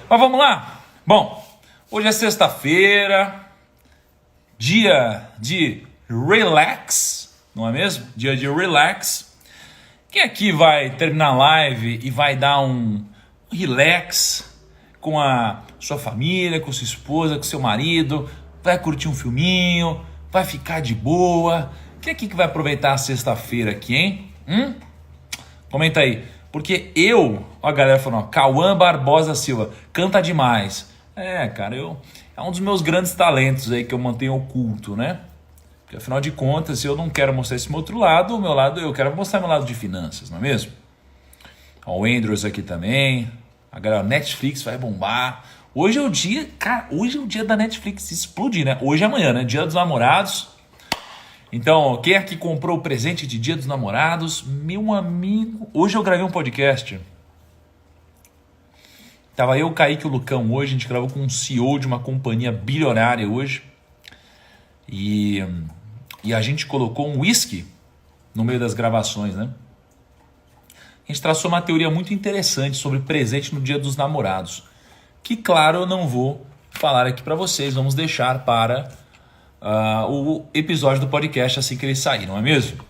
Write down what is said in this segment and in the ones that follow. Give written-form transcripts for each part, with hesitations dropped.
Mas vamos lá? Bom, hoje é sexta-feira, dia de relax, não é mesmo? Dia de relax. Quem aqui vai terminar a live e vai dar um relax com a sua família, com sua esposa, com seu marido, vai curtir um filminho, vai ficar de boa? Quem aqui que vai aproveitar a sexta-feira aqui, hein? Comenta aí. Porque a galera falando, Cauã Barbosa Silva, canta demais. Cara, é um dos meus grandes talentos aí que eu mantenho oculto, né? Porque afinal de contas, eu não quero mostrar esse meu outro lado, o meu lado, eu quero mostrar meu lado de finanças, não é mesmo? Ó, o Andrews aqui também. A galera, Netflix vai bombar. Hoje é o dia, cara, hoje é o dia da Netflix explodir, né? Hoje é amanhã, né? Dia dos Namorados. Então, quem aqui comprou o presente de Dia dos Namorados? Meu amigo, hoje eu gravei um podcast. Tava eu, o Kaique e o Lucão hoje, a gente gravou com um CEO de uma companhia bilionária hoje. E a gente colocou um whisky no meio das gravações, né? A gente traçou uma teoria muito interessante sobre presente no Dia dos Namorados. Que, claro, eu não vou falar aqui para vocês, vamos deixar para o episódio do podcast assim que ele sair, não é mesmo?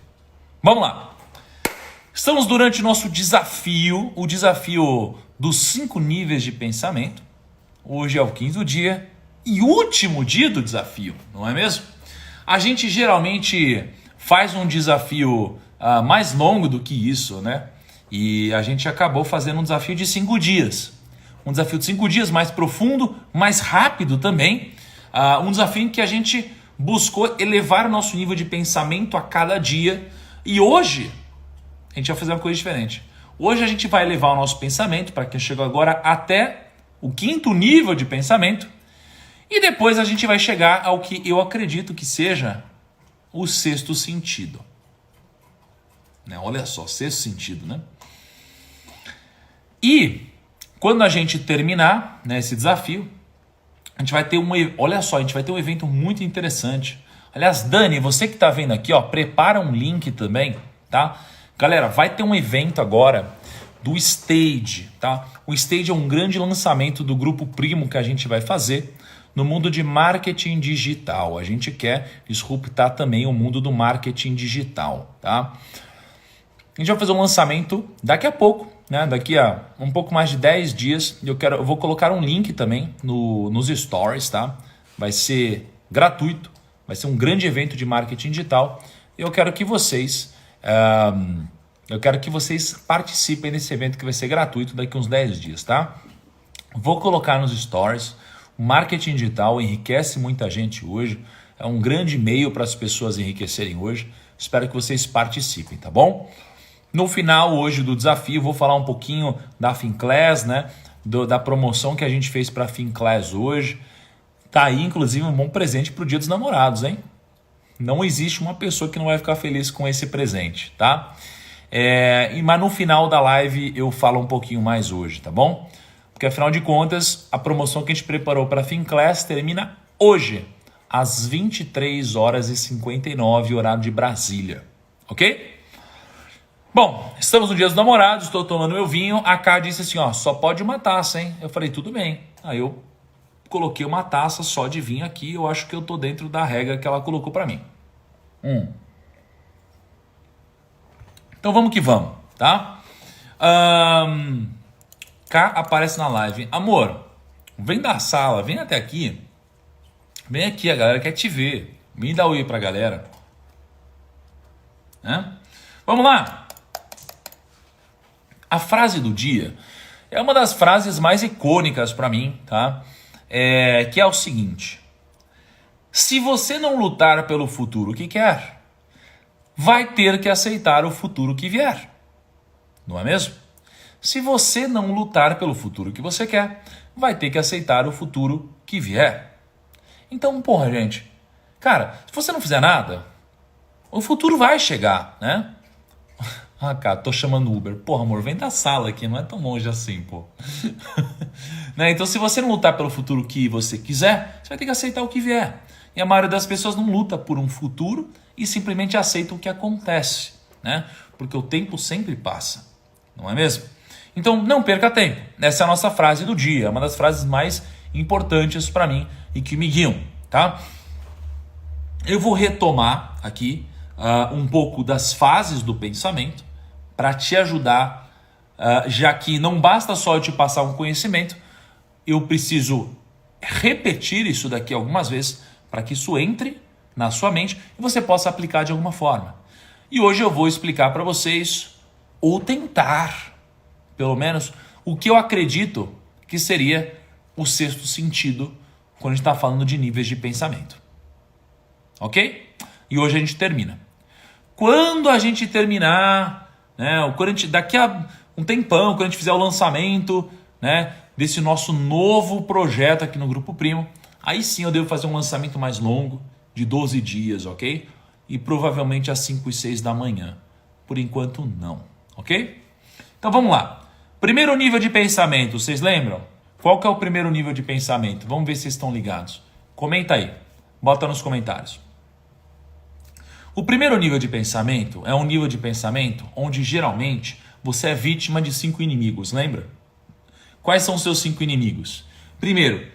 Vamos lá! Estamos durante o nosso desafio, o desafio dos 5 níveis de pensamento. Hoje é o 5º dia e último dia do desafio, não é mesmo? A gente geralmente faz um desafio mais longo do que isso, né? E a gente acabou fazendo um desafio de 5 dias. Um desafio de 5 dias mais profundo, mais rápido também. Um desafio em que a gente buscou elevar o nosso nível de pensamento a cada dia. E hoje a gente vai fazer uma coisa diferente. Hoje a gente vai elevar o nosso pensamento, para quem chegou agora, até o 5º nível de pensamento. E depois a gente vai chegar ao que eu acredito que seja o 6º sentido. Né? Olha só, 6º sentido, né? E quando a gente terminar, né, esse desafio, a gente vai ter a gente vai ter um evento muito interessante. Aliás, Dani, você que está vendo aqui, ó, prepara um link também, tá? Galera, vai ter um evento agora do Stage, tá? O Stage é um grande lançamento do Grupo Primo que a gente vai fazer no mundo de marketing digital. A gente quer disruptar também o mundo do marketing digital, tá? A gente vai fazer um lançamento daqui a pouco, né? Daqui a um pouco mais de 10 dias. Eu vou colocar um link também nos stories, tá? Vai ser gratuito, vai ser um grande evento de marketing digital. Eu quero que vocês participem desse evento que vai ser gratuito daqui a uns 10 dias, tá? Vou colocar nos stories. O marketing digital enriquece muita gente hoje. É um grande meio para as pessoas enriquecerem hoje. Espero que vocês participem, tá bom? No final hoje do desafio, vou falar um pouquinho da Finclass, né? Da promoção que a gente fez para a Finclass hoje. Tá aí, inclusive, um bom presente para o Dia dos Namorados, hein? Não existe uma pessoa que não vai ficar feliz com esse presente, tá? Mas no final da live eu falo um pouquinho mais hoje, tá bom? Porque afinal de contas, a promoção que a gente preparou para a Finclass termina hoje, às 23h59, horário de Brasília, ok? Bom, estamos no Dia dos Namorados, estou tomando meu vinho. A Ká disse assim, ó, só pode uma taça, hein? Eu falei, tudo bem. Aí eu coloquei uma taça só de vinho aqui. Eu acho que eu tô dentro da regra que ela colocou para mim. Então vamos que vamos, tá? Ká aparece na live. Amor, vem da sala, vem até aqui. Vem aqui, a galera quer te ver. Vem dar oi pra galera. Vamos lá. A frase do dia é uma das frases mais icônicas para mim, tá? Que é o seguinte: se você não lutar pelo futuro que quer, vai ter que aceitar o futuro que vier. Não é mesmo? Se você não lutar pelo futuro que você quer, vai ter que aceitar o futuro que vier. Então, porra, gente, cara, se você não fizer nada, o futuro vai chegar, né? Cara, tô chamando Uber. Porra, amor, vem da sala aqui, não é tão longe assim, pô. Né? Então, se você não lutar pelo futuro que você quiser, você vai ter que aceitar o que vier. E a maioria das pessoas não luta por um futuro e simplesmente aceita o que acontece, né? Porque o tempo sempre passa, não é mesmo? Então não perca tempo. Essa é a nossa frase do dia, é uma das frases mais importantes para mim e que me guiam, tá? Eu vou retomar aqui um pouco das fases do pensamento para te ajudar, já que não basta só eu te passar um conhecimento, eu preciso repetir isso daqui algumas vezes para que isso entre na sua mente e você possa aplicar de alguma forma. E hoje eu vou explicar para vocês, ou tentar, pelo menos, o que eu acredito que seria o sexto sentido quando a gente está falando de níveis de pensamento. Ok? E hoje a gente termina. Quando a gente terminar, né, daqui a um tempão, quando a gente fizer o lançamento, né, desse nosso novo projeto aqui no Grupo Primo, aí sim eu devo fazer um lançamento mais longo, de 12 dias, ok? E provavelmente às 5 e 6 da manhã. Por enquanto não, ok? Então vamos lá. Primeiro nível de pensamento, vocês lembram? Qual que é o primeiro nível de pensamento? Vamos ver se vocês estão ligados. Comenta aí, bota nos comentários. O primeiro nível de pensamento é um nível de pensamento onde geralmente você é vítima de 5 inimigos, lembra? Quais são os seus 5 inimigos? Primeiro,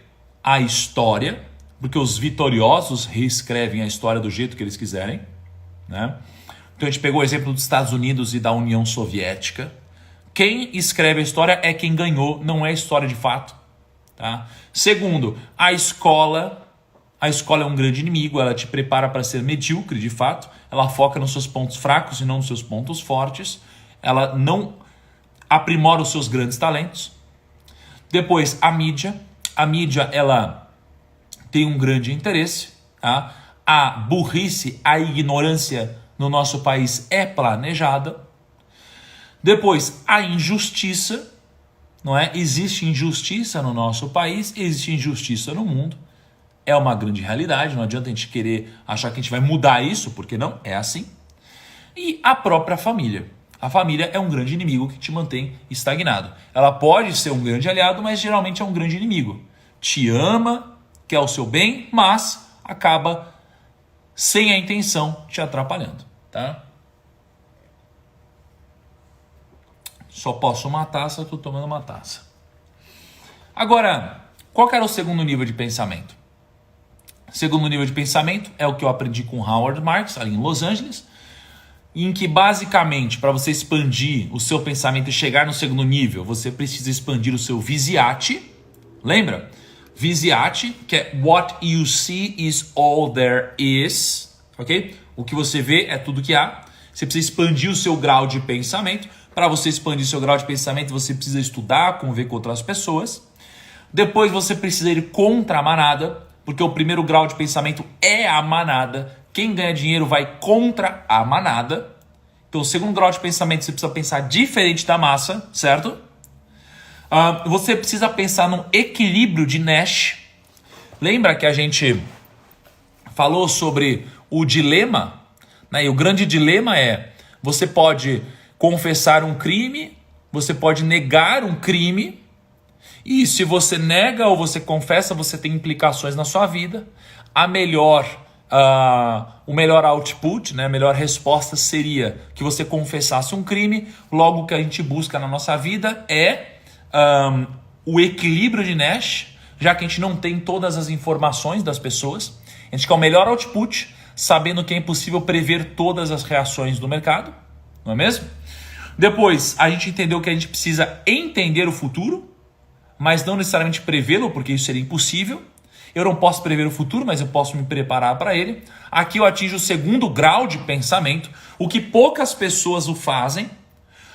a história, porque os vitoriosos reescrevem a história do jeito que eles quiserem, né? Então a gente pegou o exemplo dos Estados Unidos e da União Soviética. Quem escreve a história é quem ganhou, não é história de fato, tá? Segundo, a escola é um grande inimigo, ela te prepara para ser medíocre de fato, ela foca nos seus pontos fracos e não nos seus pontos fortes, ela não aprimora os seus grandes talentos. Depois, a mídia ela tem um grande interesse, tá? A burrice, a ignorância no nosso país é planejada. Depois, a injustiça, não é? Existe injustiça no nosso país, existe injustiça no mundo. É uma grande realidade, não adianta a gente querer achar que a gente vai mudar isso, porque não é assim. E a própria família. A família é um grande inimigo que te mantém estagnado. Ela pode ser um grande aliado, mas geralmente é um grande inimigo. Te ama, quer o seu bem, mas acaba sem a intenção te atrapalhando, tá? Só posso uma taça, estou tomando uma taça. Agora, qual que era o segundo nível de pensamento? O segundo nível de pensamento é o que eu aprendi com Howard Marks, ali em Los Angeles, em que basicamente, para você expandir o seu pensamento e chegar no segundo nível, você precisa expandir o seu Viziate. Lembra? Viziate, que é what you see is all there is. Ok? O que você vê é tudo que há. Você precisa expandir o seu grau de pensamento. Para você expandir seu grau de pensamento, você precisa estudar, conviver com outras pessoas. Depois você precisa ir contra a manada, porque o primeiro grau de pensamento é a manada. Quem ganha dinheiro vai contra a manada. Então, o segundo grau de pensamento, você precisa pensar diferente da massa, certo? Você precisa pensar num equilíbrio de Nash. Lembra que a gente falou sobre o dilema? Né? E o grande dilema é, você pode confessar um crime, você pode negar um crime, e se você nega ou você confessa, você tem implicações na sua vida. O melhor output, né, a melhor resposta seria que você confessasse um crime. Logo, o que a gente busca na nossa vida é o equilíbrio de Nash, já que a gente não tem todas as informações das pessoas. A gente quer o melhor output, sabendo que é impossível prever todas as reações do mercado, não é mesmo? Depois, a gente entendeu que a gente precisa entender o futuro, mas não necessariamente prevê-lo, porque isso seria impossível. Eu não posso prever o futuro, mas eu posso me preparar para ele. Aqui eu atinjo o segundo grau de pensamento, o que poucas pessoas o fazem.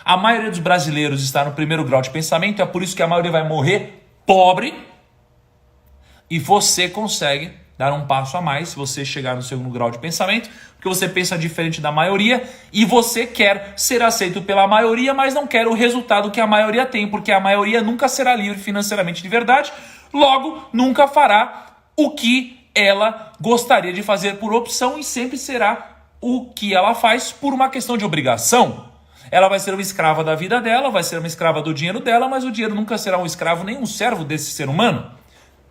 A maioria dos brasileiros está no primeiro grau de pensamento, é por isso que a maioria vai morrer pobre. E você consegue dar um passo a mais se você chegar no segundo grau de pensamento, porque você pensa diferente da maioria e você quer ser aceito pela maioria, mas não quer o resultado que a maioria tem, porque a maioria nunca será livre financeiramente de verdade, logo nunca fará o que ela gostaria de fazer por opção e sempre será o que ela faz por uma questão de obrigação. Ela vai ser uma escrava da vida dela, vai ser uma escrava do dinheiro dela, mas o dinheiro nunca será um escravo nem um servo desse ser humano,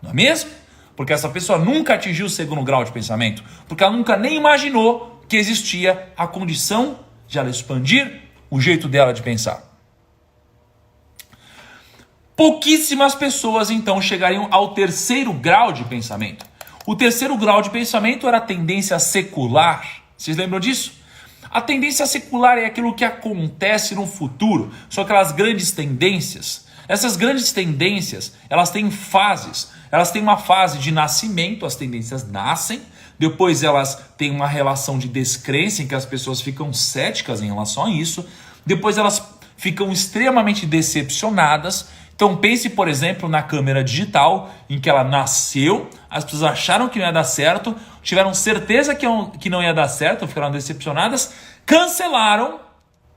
não é mesmo? Porque essa pessoa nunca atingiu o segundo grau de pensamento, porque ela nunca nem imaginou que existia a condição de ela expandir o jeito dela de pensar. Pouquíssimas pessoas então chegariam ao terceiro grau de pensamento. O terceiro grau de pensamento era a tendência secular. Vocês lembram disso? A tendência secular é aquilo que acontece no futuro, são aquelas grandes tendências. Essas grandes tendências, elas têm fases. Elas têm uma fase de nascimento, as tendências nascem, depois elas têm uma relação de descrença, em que as pessoas ficam céticas em relação a isso, depois elas ficam extremamente decepcionadas. Então pense, por exemplo, na câmera digital, em que ela nasceu, as pessoas acharam que não ia dar certo, tiveram certeza que não ia dar certo, ficaram decepcionadas, cancelaram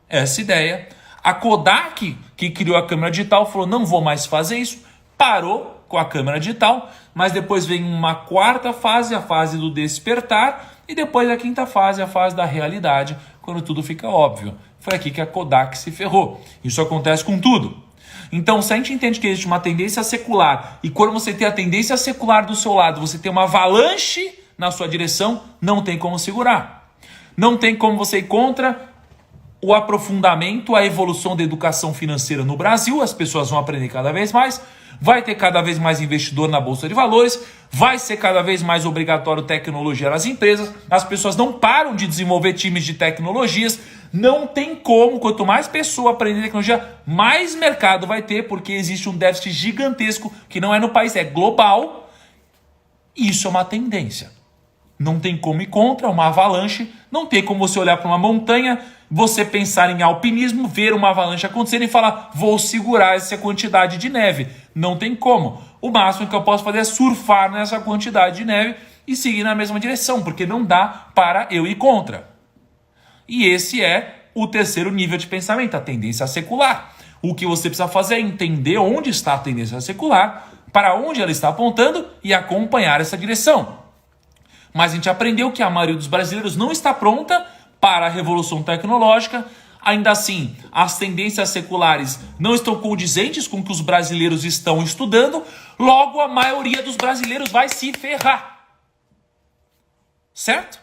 essa ideia. A Kodak, que criou a câmera digital, falou, não vou mais fazer isso, parou com a câmera digital, mas depois vem uma quarta fase, a fase do despertar, e depois a quinta fase, a fase da realidade, quando tudo fica óbvio. Foi aqui que a Kodak se ferrou. Isso acontece com tudo. Então, se a gente entende que existe uma tendência secular, e quando você tem a tendência secular do seu lado, você tem uma avalanche na sua direção, não tem como segurar. Não tem como você ir contra o aprofundamento, a evolução da educação financeira no Brasil, as pessoas vão aprender cada vez mais, vai ter cada vez mais investidor na Bolsa de Valores, vai ser cada vez mais obrigatório tecnologia nas empresas, as pessoas não param de desenvolver times de tecnologias, não tem como, quanto mais pessoa aprender tecnologia, mais mercado vai ter, porque existe um déficit gigantesco, que não é no país, é global, isso é uma tendência. Não tem como ir contra, uma avalanche, não tem como você olhar para uma montanha, você pensar em alpinismo, ver uma avalanche acontecendo e falar, vou segurar essa quantidade de neve. Não tem como. O máximo que eu posso fazer é surfar nessa quantidade de neve e seguir na mesma direção, porque não dá para eu ir contra. E esse é o terceiro nível de pensamento, a tendência secular. O que você precisa fazer é entender onde está a tendência secular, para onde ela está apontando e acompanhar essa direção. Mas a gente aprendeu que a maioria dos brasileiros não está pronta para a revolução tecnológica. Ainda assim, as tendências seculares não estão condizentes com o que os brasileiros estão estudando. Logo, a maioria dos brasileiros vai se ferrar. Certo?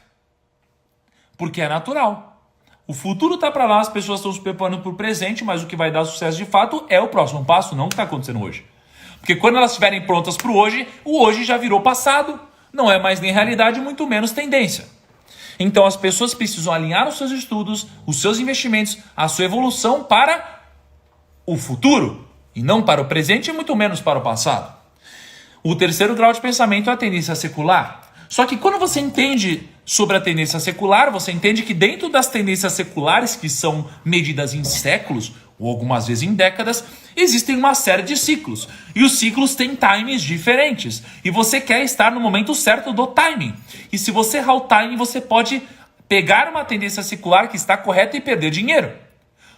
Porque é natural. O futuro está para lá, as pessoas estão se preparando para o presente, mas o que vai dar sucesso de fato é o próximo passo, não o que está acontecendo hoje. Porque quando elas estiverem prontas para o hoje já virou passado. Não é mais nem realidade, muito menos tendência. Então as pessoas precisam alinhar os seus estudos, os seus investimentos, a sua evolução para o futuro, e não para o presente e muito menos para o passado. O terceiro grau de pensamento é a tendência secular. Só que quando você entende sobre a tendência secular, você entende que dentro das tendências seculares, que são medidas em séculos, ou algumas vezes em décadas, existem uma série de ciclos. E os ciclos têm times diferentes. E você quer estar no momento certo do timing. E se você errar o timing, você pode pegar uma tendência secular que está correta e perder dinheiro.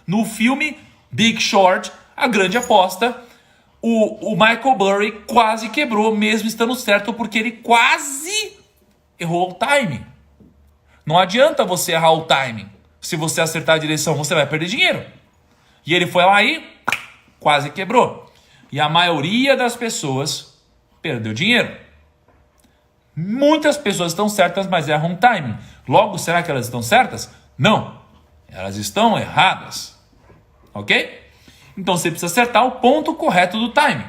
No filme Big Short, a grande aposta, o Michael Burry quase quebrou, mesmo estando certo, porque ele quase errou o timing. Não adianta você errar o timing. Se você acertar a direção, você vai perder dinheiro. E ele foi lá e quase quebrou. E a maioria das pessoas perdeu dinheiro. Muitas pessoas estão certas, mas erram o timing. Logo, será que elas estão certas? Não. Elas estão erradas. Ok? Então você precisa acertar o ponto correto do timing.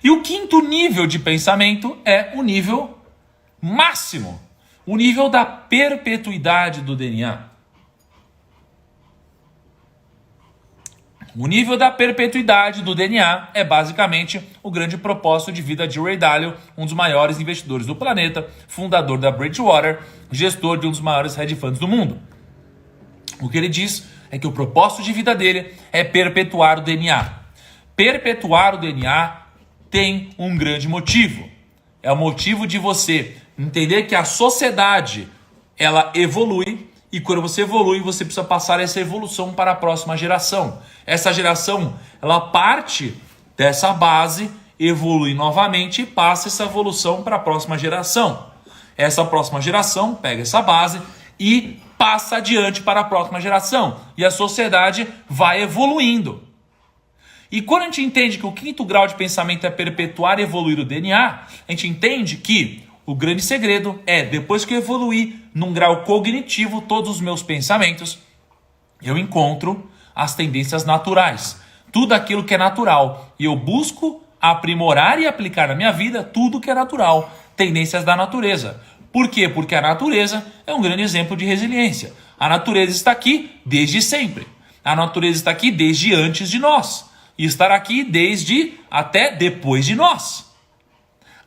E o quinto nível de pensamento é o nível máximo. O nível da perpetuidade do DNA. O nível da perpetuidade do DNA é basicamente o grande propósito de vida de Ray Dalio, um dos maiores investidores do planeta, fundador da Bridgewater, gestor de um dos maiores hedge funds do mundo. O que ele diz é que o propósito de vida dele é perpetuar o DNA. Perpetuar o DNA tem um grande motivo. É o motivo de você entender que a sociedade ela evolui. E quando você evolui, você precisa passar essa evolução para a próxima geração. Essa geração, ela parte dessa base, evolui novamente e passa essa evolução para a próxima geração. Essa próxima geração pega essa base e passa adiante para a próxima geração. E a sociedade vai evoluindo. E quando a gente entende que o quinto grau de pensamento é perpetuar e evoluir o DNA, a gente entende que o grande segredo é, depois que eu evoluir num grau cognitivo todos os meus pensamentos, eu encontro as tendências naturais. tudo aquilo que é natural. E eu busco aprimorar e aplicar na minha vida tudo que é natural, tendências da natureza. Por quê? Porque a natureza é um grande exemplo de resiliência. A natureza está aqui desde sempre. A natureza está aqui desde antes de nós. E estará aqui desde até depois de nós.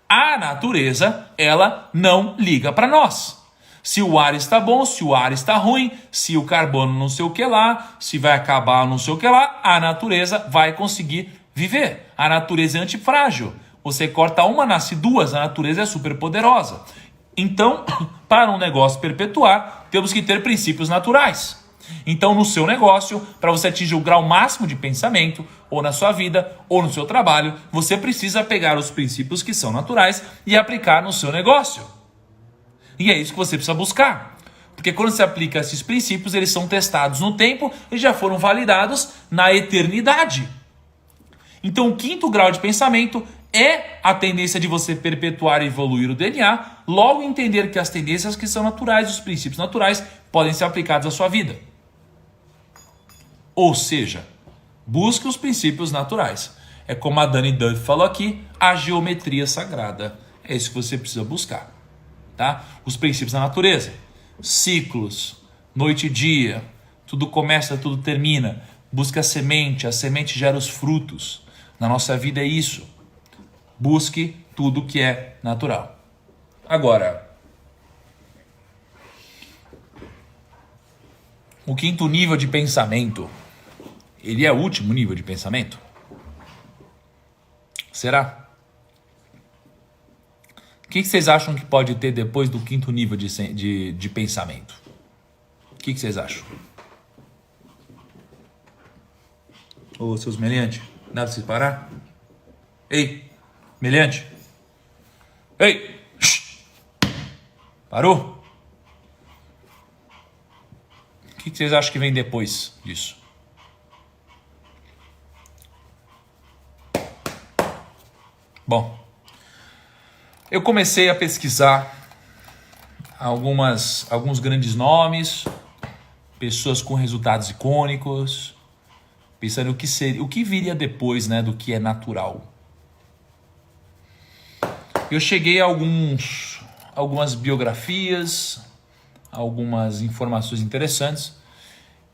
A natureza, ela não liga para nós. Se o ar está bom, se o ar está ruim, se o carbono não sei o que lá, se vai acabar não sei o que lá, a natureza vai conseguir viver. A natureza é antifrágil. Você corta uma, nasce duas, a natureza é super poderosa. Então, para um negócio perpetuar, temos que ter princípios naturais. Então, no seu negócio, para você atingir o grau máximo de pensamento, ou na sua vida, ou no seu trabalho, você precisa pegar os princípios que são naturais e aplicar no seu negócio. E é isso que você precisa buscar. Porque quando você aplica esses princípios, eles são testados no tempo e já foram validados na eternidade. Então, o quinto grau de pensamento é a tendência de você perpetuar e evoluir o DNA, logo entender que as tendências que são naturais, os princípios naturais, podem ser aplicados à sua vida. Ou seja, busque os princípios naturais. É como a Dani Duff falou aqui, a geometria sagrada. É isso que você precisa buscar. Tá? Os princípios da natureza. Ciclos, noite e dia, tudo começa, tudo termina. Busque a semente gera os frutos. Na nossa vida é isso. Busque tudo que é natural. Agora, o quinto nível de pensamento, ele é o último nível de pensamento? Será? O que vocês acham que pode ter depois do quinto nível de pensamento? O que vocês acham? Ô, seus meliantes, dá pra vocês parar? Ei, meliante. Ei! Parou? O que vocês acham que vem depois disso? Bom, eu comecei a pesquisar alguns grandes nomes, pessoas com resultados icônicos, pensando o que viria depois, né, do que é natural. Eu cheguei a algumas biografias, algumas informações interessantes.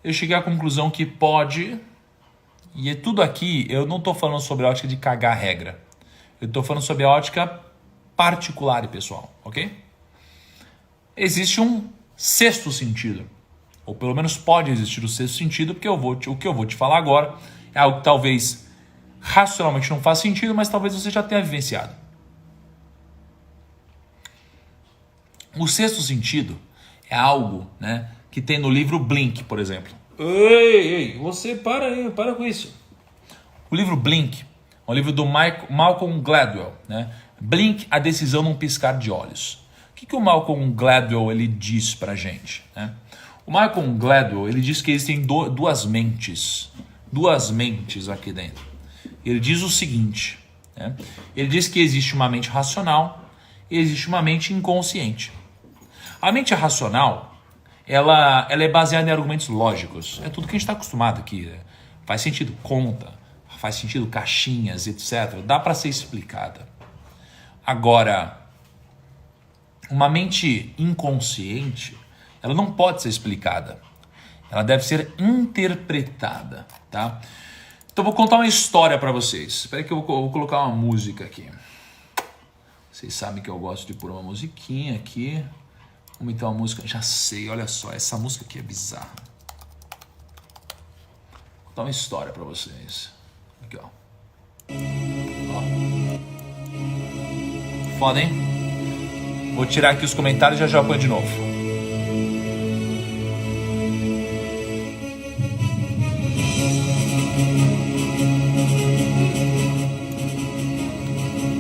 Eu cheguei à conclusão que pode, e é tudo aqui, eu não estou falando sobre a ótica de cagar a regra. Eu estou falando sobre a ótica particular e pessoal, ok? Existe um sexto sentido, ou pelo menos pode existir o sexto sentido, porque o que eu vou te falar agora é algo que talvez racionalmente não faça sentido, mas talvez você já tenha vivenciado. O sexto sentido é algo, né, que tem no livro Blink, por exemplo. Ei, você para aí, para com isso. O livro Blink é um livro do Malcolm Gladwell, né? Blink, a decisão num piscar de olhos. O que o Malcolm Gladwell ele diz pra gente, né? O Malcolm Gladwell ele diz que existem duas mentes aqui dentro. Ele diz o seguinte, né? Ele diz que existe uma mente racional e existe uma mente inconsciente. A mente racional, ela é baseada em argumentos lógicos. É tudo que a gente está acostumado aqui. Né? Faz sentido conta, faz sentido caixinhas, etc. Dá para ser explicada. Agora, uma mente inconsciente, ela não pode ser explicada. Ela deve ser interpretada, tá? Então, vou contar uma história para vocês. Espera que eu vou colocar uma música aqui. Vocês sabem que eu gosto de pôr uma musiquinha aqui. Vamos então uma música. Já sei, olha só. Essa música aqui é bizarra. Vou contar uma história para vocês. Aqui, ó. Foda, hein? Vou tirar aqui os comentários e já ponho de novo.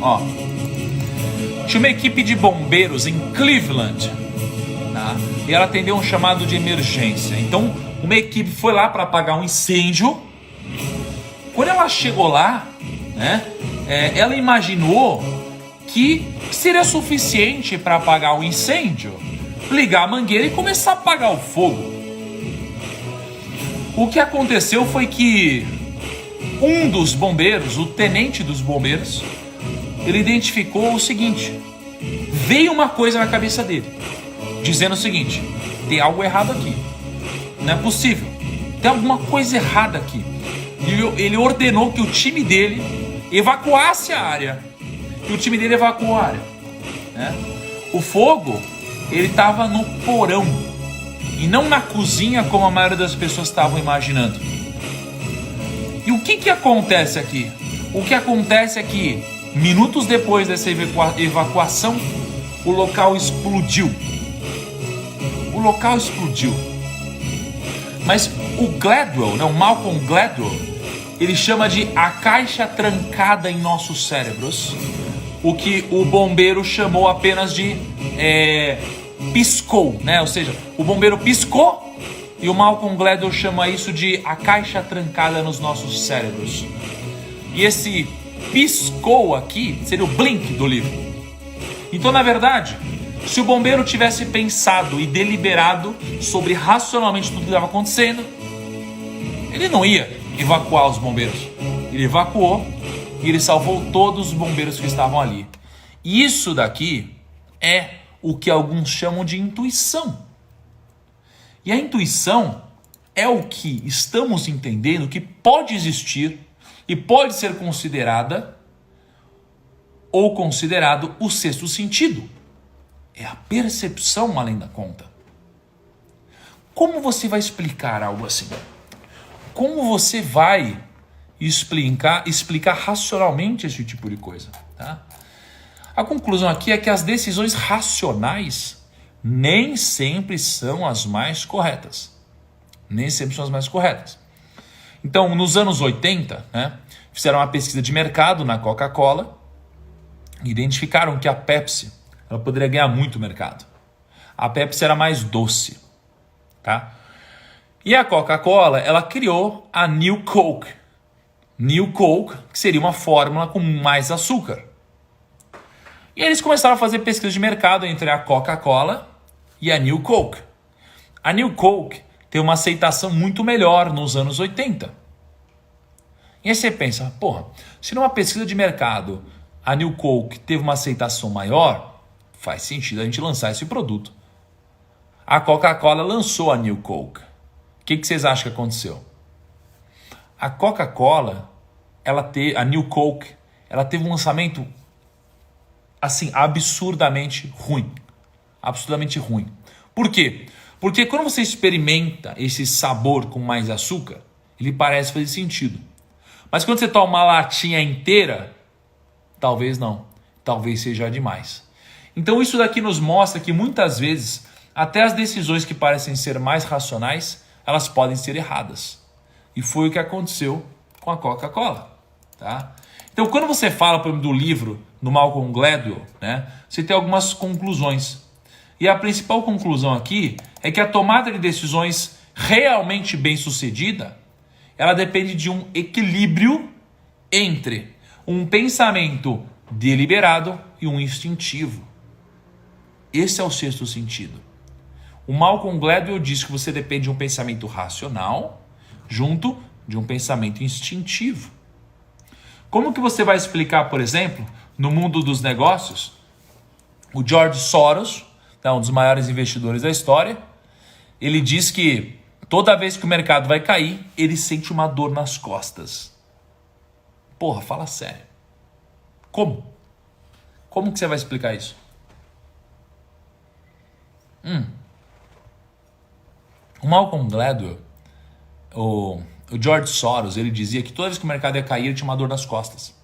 Ó. Tinha uma equipe de bombeiros em Cleveland, tá? E ela atendeu um chamado de emergência. Então, uma equipe foi lá para apagar um incêndio. Quando ela chegou lá, né, ela imaginou que seria suficiente para apagar o incêndio, ligar a mangueira e começar a apagar o fogo. O que aconteceu foi que um dos bombeiros, o tenente dos bombeiros, ele identificou o seguinte: veio uma coisa na cabeça dele, dizendo o seguinte: tem algo errado aqui, não é possível, tem alguma coisa errada aqui. E ele ordenou que o time dele evacuasse a área, e o time dele evacuou a área, né? O fogo, ele estava no porão e não na cozinha como a maioria das pessoas estavam imaginando. E o que acontece aqui? O que acontece é que minutos depois dessa evacuação, o local explodiu. O local explodiu. Mas o Gladwell, o Malcolm Gladwell, ele chama de a caixa trancada em nossos cérebros, o que o bombeiro chamou apenas de piscou, né? Ou seja, o bombeiro piscou e o Malcolm Gladwell chama isso de a caixa trancada nos nossos cérebros. E esse piscou aqui seria o blink do livro. Então, na verdade, se o bombeiro tivesse pensado e deliberado sobre racionalmente tudo que estava acontecendo, ele não ia evacuar os bombeiros. Ele evacuou e ele salvou todos os bombeiros que estavam ali. E isso daqui é o que alguns chamam de intuição. E a intuição é o que estamos entendendo que pode existir e pode ser considerada ou considerado o sexto sentido. É a percepção além da conta. Como você vai explicar algo assim? Como você vai explicar racionalmente esse tipo de coisa? Tá? A conclusão aqui é que as decisões racionais nem sempre são as mais corretas. Nem sempre são as mais corretas. Então, nos anos 80, né, fizeram uma pesquisa de mercado na Coca-Cola e identificaram que a Pepsi ela poderia ganhar muito mercado. A Pepsi era mais doce. Tá? E a Coca-Cola ela criou a New Coke. New Coke, que seria uma fórmula com mais açúcar. E eles começaram a fazer pesquisa de mercado entre a Coca-Cola e a New Coke. A New Coke tem uma aceitação muito melhor nos anos 80. E aí você pensa, porra, se numa pesquisa de mercado a New Coke teve uma aceitação maior, faz sentido a gente lançar esse produto. A Coca-Cola lançou a New Coke. O que vocês acham que aconteceu? A Coca-Cola, a New Coke, ela teve um lançamento assim, absurdamente ruim. Absurdamente ruim. Por quê? Porque quando você experimenta esse sabor com mais açúcar, ele parece fazer sentido. Mas quando você toma uma latinha inteira, talvez não. Talvez seja demais. Então isso daqui nos mostra que muitas vezes, até as decisões que parecem ser mais racionais, elas podem ser erradas. E foi o que aconteceu com a Coca-Cola. Tá? Então quando você fala, por exemplo, do livro do Malcolm Gladwell, né, você tem algumas conclusões. E a principal conclusão aqui é que a tomada de decisões realmente bem-sucedida, ela depende de um equilíbrio entre um pensamento deliberado e um instintivo. Esse é o sexto sentido. O Malcolm Gladwell diz que você depende de um pensamento racional junto de um pensamento instintivo. Como que você vai explicar, por exemplo, no mundo dos negócios, o George Soros, um dos maiores investidores da história, ele diz que toda vez que o mercado vai cair, ele sente uma dor nas costas. Porra, fala sério. Como? Como que você vai explicar isso? O Malcolm Gladwell, o George Soros, ele dizia que toda vez que o mercado ia cair, ele tinha uma dor nas costas.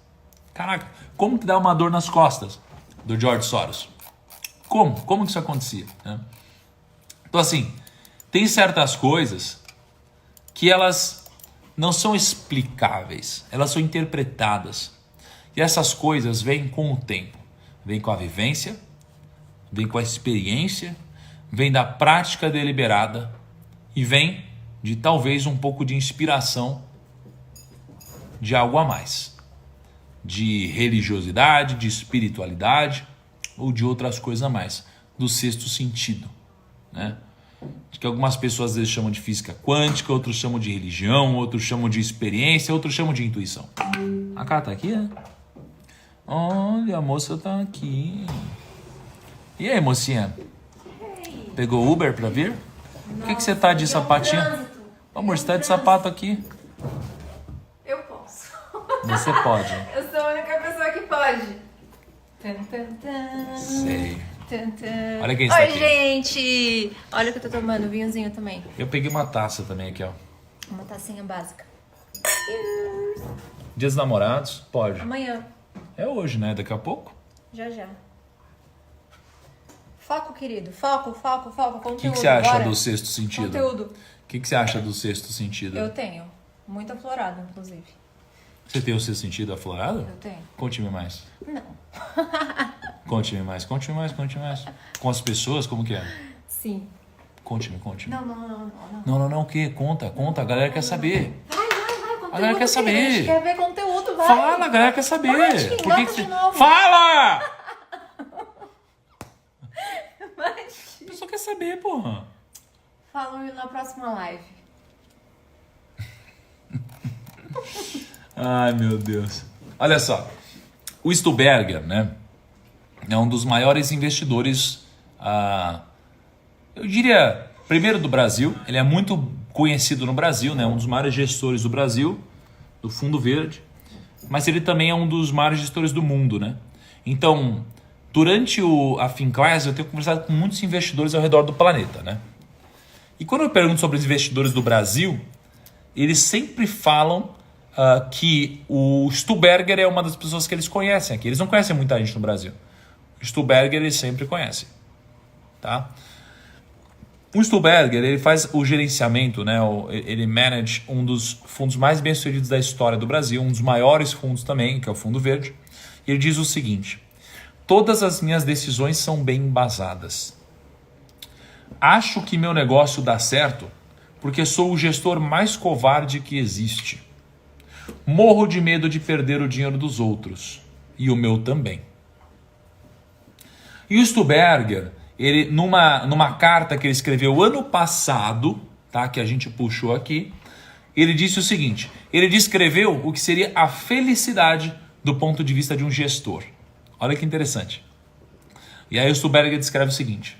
Caraca, como que dá uma dor nas costas do George Soros? Como que isso acontecia? Né? Então assim, tem certas coisas que elas não são explicáveis, elas são interpretadas. E essas coisas vêm com o tempo, vêm com a vivência, vêm com a experiência, vêm da prática deliberada e vêm de talvez um pouco de inspiração de algo a mais, de religiosidade, de espiritualidade ou de outras coisas a mais, do sexto sentido, né? que algumas pessoas às vezes chamam de física quântica, outros chamam de religião, outros chamam de experiência, outros chamam de intuição. A cara tá aqui, né? Olha, a moça tá aqui. E aí, mocinha? Pegou Uber pra vir? Por que você tá de sapatinho? Amor, você tá de sapato aqui? Eu posso. Você pode. Eu sou a única pessoa que pode. Tum, tum, tum. Sei. Tum, tum. Olha quem está Oi, aqui. gente! Olha o que eu tô tomando, vinhozinho também. Eu peguei uma taça também aqui, ó. Uma tacinha básica. Dia dos Namorados? Pode. Amanhã, É hoje, né? Daqui a pouco. já já. Foco, querido. Foco, foco, foco. Conteúdo. O que você acha bora. do Sexto Sentido? Conteúdo. O que você acha do Sexto Sentido? Eu tenho. Muito aflorado, inclusive. Você tem o Sexto Sentido aflorado? Eu tenho. Conte-me mais. Não. Conte-me mais, conte-me mais, conte-me mais. Com as pessoas, como que é? Sim. Conte-me, conte-me. Não. O quê? Conta, a galera quer saber. Vai. Conteúdo, A galera quer saber. gente. Quer ver conteúdo, vai. Fala, a galera quer saber. Vai, Por que que de você... novo. Fala! Vai. A pessoa quer saber, porra. Falo na próxima live. Ai, meu Deus. Olha só. O Stuberger, né? É um dos maiores investidores, eu diria, primeiro do Brasil. Ele é muito conhecido no Brasil, né? Um dos maiores gestores do Brasil, do Fundo Verde. Mas ele também é um dos maiores gestores do mundo, né? Então, durante a Finclass, eu tenho conversado com muitos investidores ao redor do planeta, né? E quando eu pergunto sobre os investidores do Brasil, eles sempre falam que o Stuberger é uma das pessoas que eles conhecem aqui. Eles não conhecem muita gente no Brasil. O Stuberger eles sempre conhecem. Tá? O Stuberger ele faz o gerenciamento, né? Ele manage um dos fundos mais bem-sucedidos da história do Brasil, um dos maiores fundos também, que é o Fundo Verde. E ele diz o seguinte: todas as minhas decisões são bem embasadas. Acho que meu negócio dá certo porque sou o gestor mais covarde que existe. Morro de medo de perder o dinheiro dos outros. E o meu também. E o Stuberger, ele, numa carta que ele escreveu ano passado, tá, que a gente puxou aqui, ele disse o seguinte: ele descreveu o que seria a felicidade do ponto de vista de um gestor. Olha que interessante. E aí o Stuberger descreve o seguinte.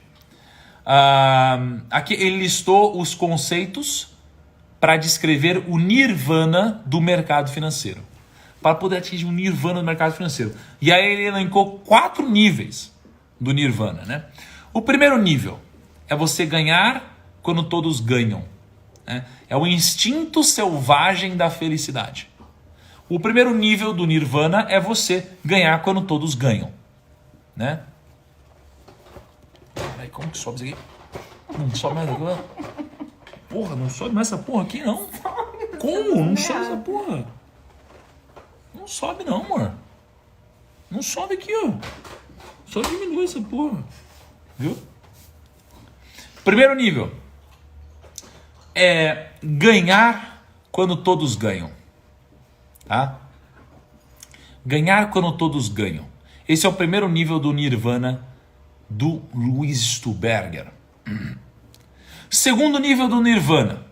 Aqui ele listou os conceitos para descrever o nirvana do mercado financeiro. Para poder atingir o nirvana do mercado financeiro. E aí ele elencou 4 níveis do nirvana, né? O primeiro nível é você ganhar quando todos ganham, né? É o instinto selvagem da felicidade. O primeiro nível do nirvana é você ganhar quando todos ganham, né? Peraí, como que sobe isso aqui? Não sobe mais agora? Porra, não sobe mais essa porra aqui, não. Como? Não sobe essa porra. Não sobe não, amor. Não sobe aqui, ó. Só diminui essa porra. Viu? Primeiro nível. É ganhar quando todos ganham. Tá? Ganhar quando todos ganham. Esse é o primeiro nível do nirvana do Louis Stuberger. Segundo nível do nirvana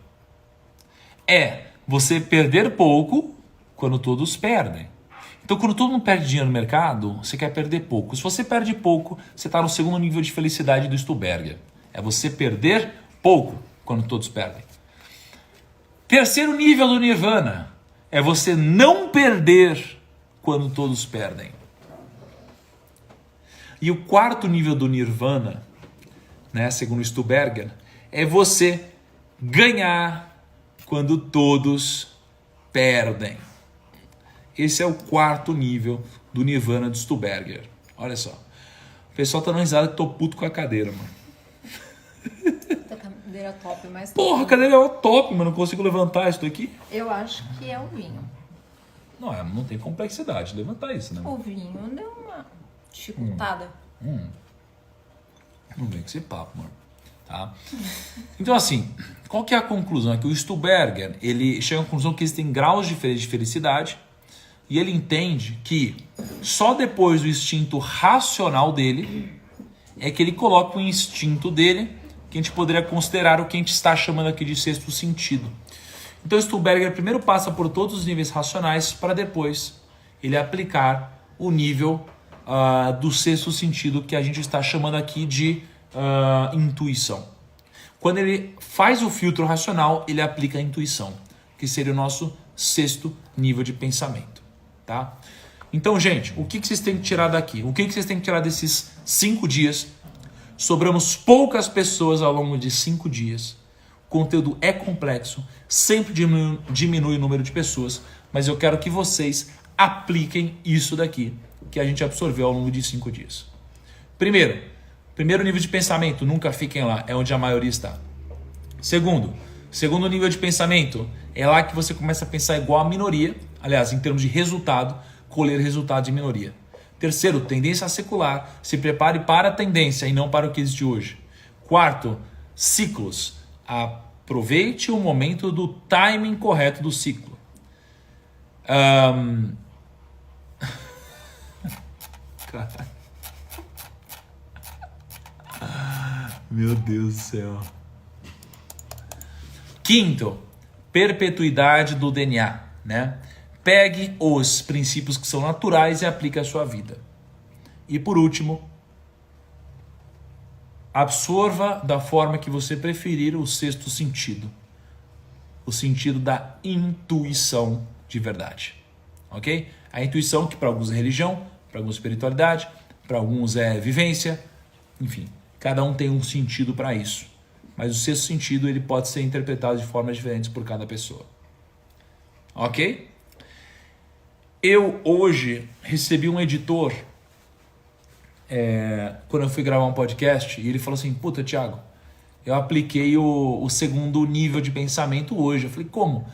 é você perder pouco quando todos perdem. Então, quando todo mundo perde dinheiro no mercado, você quer perder pouco. Se você perde pouco, você está no segundo nível de felicidade do Stuberger. É você perder pouco quando todos perdem. Terceiro nível do nirvana é você não perder quando todos perdem. E o quarto nível do nirvana, né, segundo Stuberger, é você ganhar quando todos perdem. Esse é o quarto nível do nirvana do Stuberger. Olha só. O pessoal tá dando risada que tô puto com a cadeira, mano. A cadeira top, mas... Porra, a cadeira é top, mano. Não consigo levantar isso daqui. Eu acho que é o vinho. Não tem complexidade levantar isso, né? O vinho deu uma dificultada. Não vem com esse papo, mano. Tá? Então, assim, qual que é a conclusão? É que o Stuberger, ele chega à conclusão que existem graus diferentes de felicidade e ele entende que só depois do instinto racional dele é que ele coloca o instinto dele, que a gente poderia considerar o que a gente está chamando aqui de sexto sentido. Então Stulberger primeiro passa por todos os níveis racionais para depois ele aplicar o nível do sexto sentido que a gente está chamando aqui de intuição. Quando ele faz o filtro racional, ele aplica a intuição, que seria o nosso sexto nível de pensamento. Tá? Então, gente, o que vocês têm que tirar daqui? O que vocês têm que tirar desses 5 dias? Sobramos poucas pessoas ao longo de 5 dias. O conteúdo é complexo, sempre diminui o número de pessoas, mas eu quero que vocês apliquem isso daqui, que a gente absorveu ao longo de 5 dias. Primeiro nível de pensamento, nunca fiquem lá, é onde a maioria está. Segundo nível de pensamento, é lá que você começa a pensar igual a minoria, aliás, em termos de resultado, colher resultado de minoria. Terceiro, tendência secular, se prepare para a tendência e não para o que existe hoje. Quarto, ciclos, aproveite o momento do timing correto do ciclo. Meu Deus do céu. Quinto, perpetuidade do DNA, né? Pegue os princípios que são naturais e aplique à sua vida. E por último, absorva da forma que você preferir o sexto sentido. O sentido da intuição de verdade. Ok? A intuição, que para alguns é religião, para alguns é espiritualidade, para alguns é vivência, enfim, cada um tem um sentido para isso. Mas o sexto sentido ele pode ser interpretado de formas diferentes por cada pessoa. Ok? Eu hoje recebi um editor quando eu fui gravar um podcast e ele falou assim, puta, Thiago, eu apliquei o segundo nível de pensamento hoje. Eu falei, como?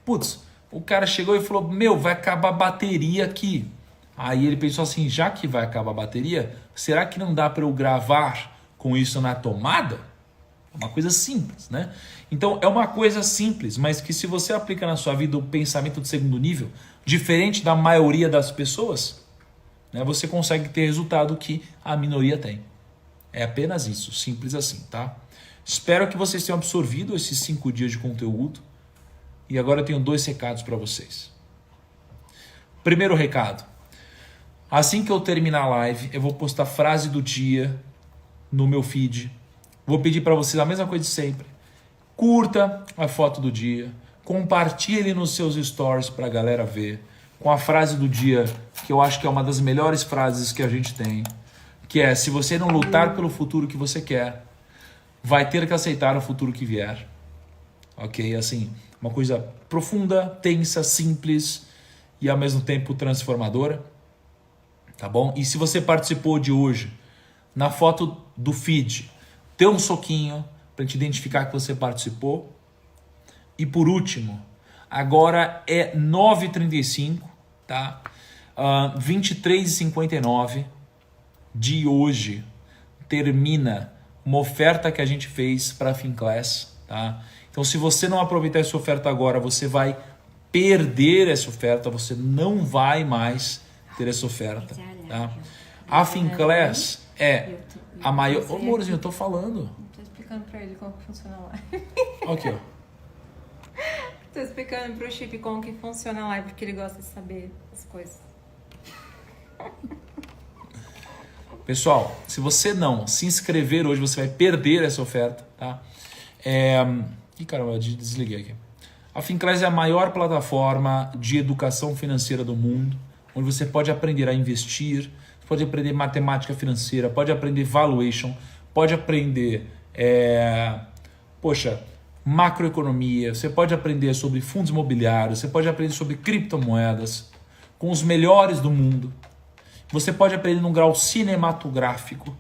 Putz, o cara chegou e falou, vai acabar a bateria aqui. Aí ele pensou assim, já que vai acabar a bateria, será que não dá para eu gravar com isso na tomada? É uma coisa simples, né? Então é uma coisa simples, mas que se você aplica na sua vida o pensamento de segundo nível, diferente da maioria das pessoas, né, você consegue ter resultado que a minoria tem. É apenas isso, simples assim, tá? Espero que vocês tenham absorvido esses 5 dias de conteúdo. E agora eu tenho 2 recados para vocês. Primeiro recado. Assim que eu terminar a live, eu vou postar a frase do dia no meu feed. Vou pedir para vocês a mesma coisa de sempre. Curta a foto do dia. Compartilhe nos seus stories para a galera ver. Com a frase do dia, que eu acho que é uma das melhores frases que a gente tem. Que é, se você não lutar pelo futuro que você quer, vai ter que aceitar o futuro que vier. Ok? Assim, uma coisa profunda, tensa, simples e ao mesmo tempo transformadora. Tá bom? E se você participou de hoje, na foto do feed, dê um soquinho para te identificar que você participou. E por último, agora é 9h35, tá? 23h59 de hoje termina uma oferta que a gente fez para a Finclass, tá? Então, se você não aproveitar essa oferta agora, você vai perder essa oferta, você não vai mais ter essa oferta, tá? A Finclass é a maior... Ô, amorzinho, eu tô falando. Tô explicando pra ele como que funciona a live. Ok, ó. Tô explicando pro Chip como que funciona a live, porque ele gosta de saber as coisas. Pessoal, se você não se inscrever hoje, você vai perder essa oferta, tá? Ih, caramba, desliguei aqui. A Finclass é a maior plataforma de educação financeira do mundo, onde você pode aprender a investir, pode aprender matemática financeira, pode aprender valuation, pode aprender macroeconomia, você pode aprender sobre fundos imobiliários, você pode aprender sobre criptomoedas com os melhores do mundo. Você pode aprender num grau cinematográfico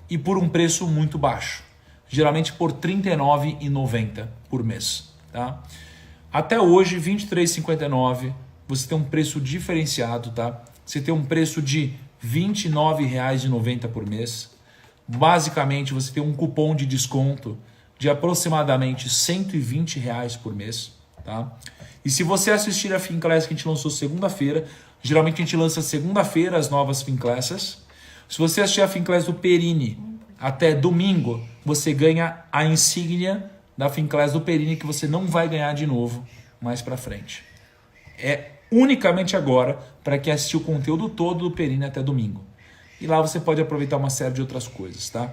e por um preço muito baixo, geralmente por R$ 39,90 por mês. Tá? Até hoje, R$ 23,59, você tem um preço diferenciado, tá? Você tem um preço de R$ 29,90 por mês. Basicamente, você tem um cupom de desconto de aproximadamente R$ 120 por mês. Tá? E se você assistir a Finclass que a gente lançou segunda-feira, geralmente a gente lança segunda-feira as novas Finclasses. Se você assistir a Finclass do Perini até domingo, você ganha a insígnia da Finclass do Perini que você não vai ganhar de novo mais pra frente. É unicamente agora para quem assistiu o conteúdo todo do Perini até domingo. E lá você pode aproveitar uma série de outras coisas, tá?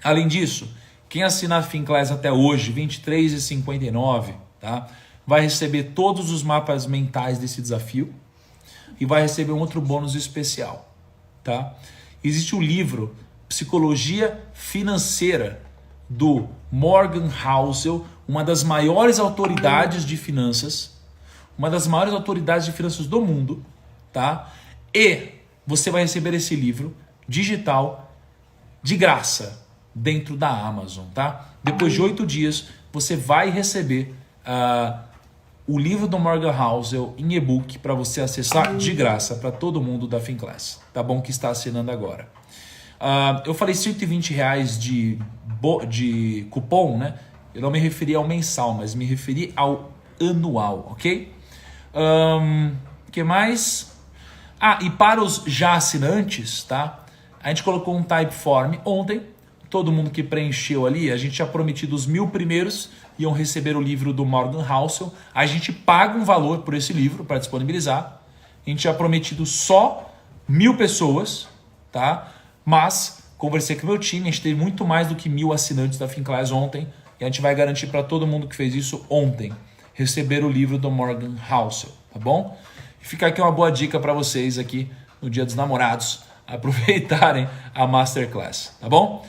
Além disso, quem assinar a Finclass até hoje, R$ 23,59, tá? Vai receber todos os mapas mentais desse desafio e vai receber um outro bônus especial, tá? Existe o livro Psicologia Financeira do Morgan Housel, uma das maiores autoridades de finanças, do mundo, tá? E você vai receber esse livro digital de graça dentro da Amazon, tá? Depois de 8 dias, você vai receber o livro do Morgan Housel em e-book para você acessar de graça para todo mundo da Finclass, tá bom? Que está assinando agora. Eu falei R$120 de cupom, né? Eu não me referi ao mensal, mas me referi ao anual, ok? Que mais? E para os já assinantes, tá? A gente colocou um Typeform ontem. Todo mundo que preencheu ali, a gente tinha prometido os 1000 primeiros iam receber o livro do Morgan Housel. A gente paga um valor por esse livro para disponibilizar. A gente tinha prometido só 1000 pessoas, tá? Mas conversei com o meu time, a gente teve muito mais do que 1000 assinantes da Finclass ontem. E a gente vai garantir para todo mundo que fez isso ontem receber o livro do Morgan Housel, tá bom? E fica aqui uma boa dica para vocês aqui no Dia dos Namorados aproveitarem a Masterclass, tá bom?